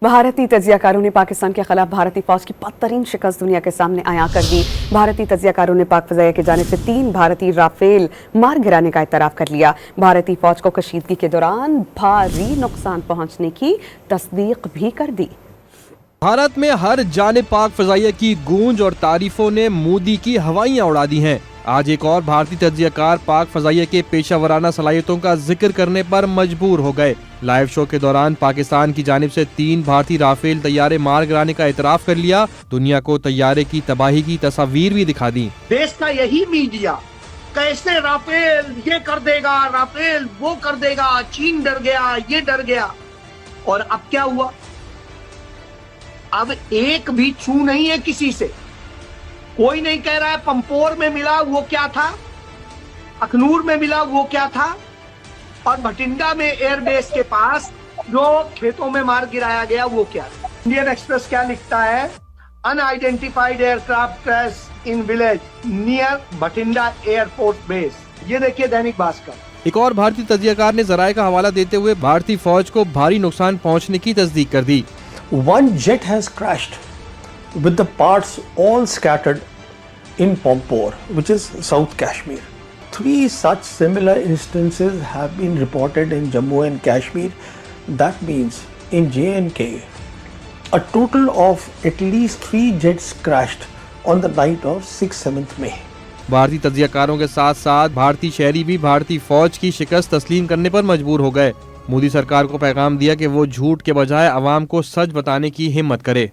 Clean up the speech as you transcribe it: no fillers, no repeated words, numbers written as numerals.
भारतीय तजियाकारों ने पाकिस्तान के खिलाफ भारतीय फौज की बदतरीन शिकस्त दुनिया के सामने आया कर दी। भारतीय तजियाकारों ने पाक फजाइया की जानिब से 3 भारतीय राफेल मार गिराने का इतराफ कर लिया। भारतीय फौज को कशीदगी के दौरान भारी नुकसान पहुंचने की तस्दीक भी कर दी। भारत में हर जानिब पाक फजाइया की गूंज और तारीफों ने मोदी की हवाइयां उड़ा दी हैं। आज एक और भारतीय तजियाकार पाक फजाइया के पेशावराना सलाहियतों का जिक्र करने पर मजबूर हो गए। लाइव शो के दौरान पाकिस्तान की जानिब से 3 भारतीय राफेल तैयारे मार गिराने का इतराफ कर लिया। दुनिया को तैयारे की तबाही की तस्वीर भी दिखा दी। देश का यही मीडिया कैसे राफेल ये कर देगा, राफेल वो कर देगा, चीन डर गया, ये डर गया। और अब क्या हुआ? अब एक भी छू नहीं है किसी से। कोई नहीं कह रहा है पंपोर में मिला वो क्या था, अखनूर में मिला वो क्या था, और भटिंडा में एयरबेस के पास जो खेतों में मार गिराया गया वो क्या था। इंडियन एक्सप्रेस क्या लिखता है? Unidentified aircraft crash in village near Bathinda air force base. ये देखिए दैनिक भास्कर। एक और भारतीय तजियाकार ने जराये का हवाला देते हुए भारतीय फौज को भारी नुकसान पहुंचने की तस्दीक कर दी। One jet has crashed with the parts all scattered in Pampore, which is South Kashmir. 3 such similar instances have been reported in Jammu and Kashmir. That means in J&K, a total of at least 3 jets crashed on the night of 6-7 May. भारतीय तजियाकारों के साथ साथ भारतीय शहरी भी भारतीय फौज की शिकस्त तस्लीम करने पर मजबूर हो गए। मोदी सरकार को पैगाम दिया कि वो झूठ के बजाय अवाम को सच बताने की हिम्मत करे।